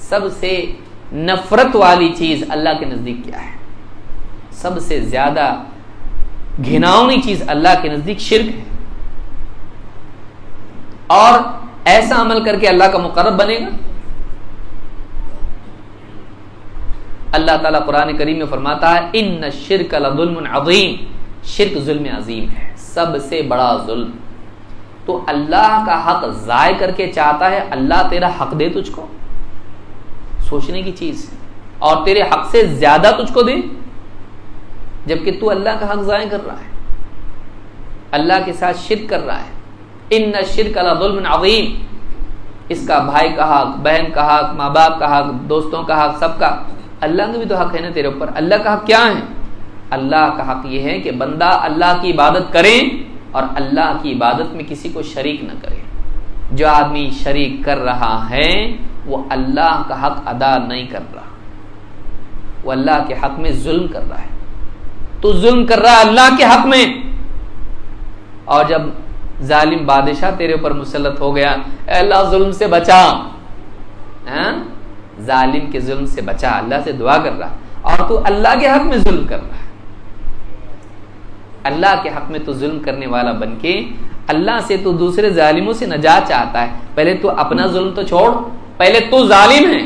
سب سے نفرت والی چیز اللہ کے نزدیک کیا ہے؟ سب سے زیادہ گھناؤنی چیز اللہ کے نزدیک شرک ہے. اور ایسا عمل کر کے اللہ کا مقرب بنے گا. اللہ تعالیٰ قرآن کریم میں فرماتا ہے ان الشرک لظلم عظیم، شرک ظلم عظیم ہے، سب سے بڑا ظلم. تو اللہ کا حق ضائع کر کے چاہتا ہے اللہ تیرا حق دے تجھ کو، سوچنے کی چیز ہے. اور تیرے حق سے زیادہ تجھ کو دے، جبکہ تو اللہ کا حق ضائع کر رہا ہے، اللہ کے ساتھ شرک کر رہا ہے. ان الشرک لظلم عظیم. اس کا بھائی کا حق، بہن کا حق، ماں باپ کا حق، دوستوں کا حق، سب کا. اللہ کا بھی تو حق ہے نا تیرے اوپر. اللہ کا حق کیا ہے؟ اللہ کا حق یہ ہے کہ بندہ اللہ کی عبادت کرے اور اللہ کی عبادت میں کسی کو شریک نہ کرے. جو آدمی شریک کر رہا ہے وہ اللہ کا حق ادا نہیں کر رہا، وہ اللہ کے حق میں ظلم کر رہا ہے. تو ظلم کر رہا ہے اللہ کے حق میں. اور جب ظالم بادشاہ تیرے اوپر مسلط ہو گیا، اے اللہ ظلم سے بچا، ظالم کے ظلم سے بچا، اللہ سے دعا کر رہا، اور تو اللہ کے حق میں ظلم کر رہا ہے. اللہ کے حق میں تو ظلم کرنے والا بن کے اللہ سے تو دوسرے ظالموں سے نجات چاہتا ہے. پہلے تو اپنا ظلم تو چھوڑ، پہلے تو ظالم ہے،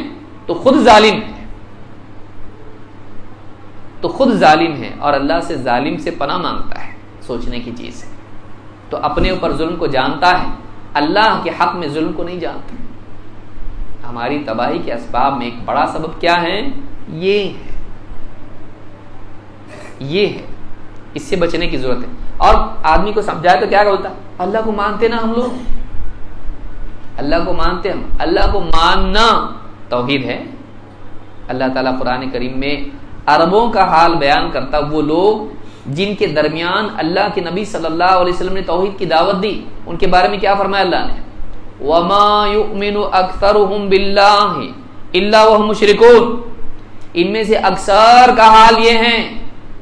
تو خود ظالم ہے، تو خود ظالم ہے اور اللہ سے ظالم سے پناہ مانگتا ہے. سوچنے کی چیز ہے. تو اپنے اوپر ظلم کو جانتا ہے، اللہ کے حق میں ظلم کو نہیں جانتا. ہماری تباہی کے اسباب میں ایک بڑا سبب کیا ہے؟ یہ ہے. اس سے بچنے کی ضرورت ہے. اور آدمی کو سمجھائے تو کیا بولتا؟ اللہ کو مانتے نا ہم لوگ، اللہ کو مانتے ہم. اللہ کو ماننا توحید ہے. اللہ تعالیٰ قرآن کریم میں عربوں کا حال بیان کرتا، وہ لوگ جن کے درمیان اللہ کے نبی صلی اللہ علیہ وسلم نے توحید کی دعوت دی، ان کے بارے میں کیا فرمایا اللہ نے؟ وَمَا يُؤْمِنُ أَكْثَرُهُمْ بِاللَّهِ إِلَّا وَهُمْ مُشْرِكُونَ. ان میں سے اکثر کا حال یہ ہے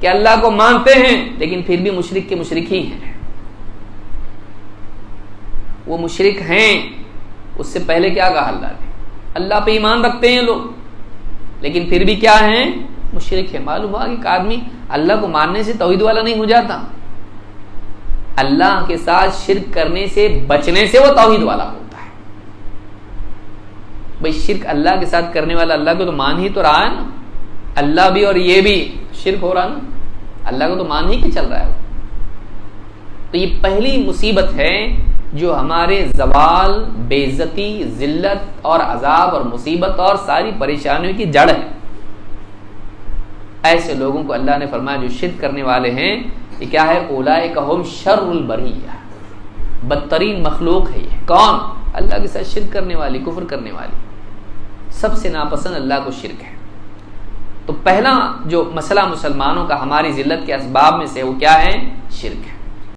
کہ اللہ کو مانتے ہیں لیکن پھر بھی مشرک کے مشرک ہی ہیں. وہ مشرک ہیں. اس سے پہلے کیا کہا اللہ نے؟ اللہ پہ ایمان رکھتے ہیں لوگ لیکن پھر بھی کیا ہیں؟ مشرک ہے. معلوم ہوا کہ آدمی اللہ کو ماننے سے توحید والا نہیں ہو جاتا، اللہ کے ساتھ شرک کرنے سے بچنے سے وہ توحید والا ہوتا ہے. بھئی شرک اللہ کے ساتھ کرنے والا اللہ کو تو مان ہی تو رہا ہے نا، اللہ بھی اور یہ بھی شرک ہو رہا نا، اللہ کو تو مان ہی کے چل رہا ہے. تو یہ پہلی مصیبت ہے جو ہمارے زوال، بے عزتی، ذلت اور عذاب اور مصیبت اور ساری پریشانیوں کی جڑ ہے. ایسے لوگوں کو اللہ نے فرمایا جو شرک کرنے والے ہیں، یہ کیا ہے؟ اولئک ھم شر البریہ، بدترین مخلوق ہے یہ. کون؟ اللہ کے ساتھ شرک کرنے والی، کفر کرنے والی. سب سے ناپسند اللہ کو شرک ہے. تو پہلا جو مسئلہ مسلمانوں کا ہماری ذلت کے اسباب میں سے وہ کیا ہے؟ شرک ہے.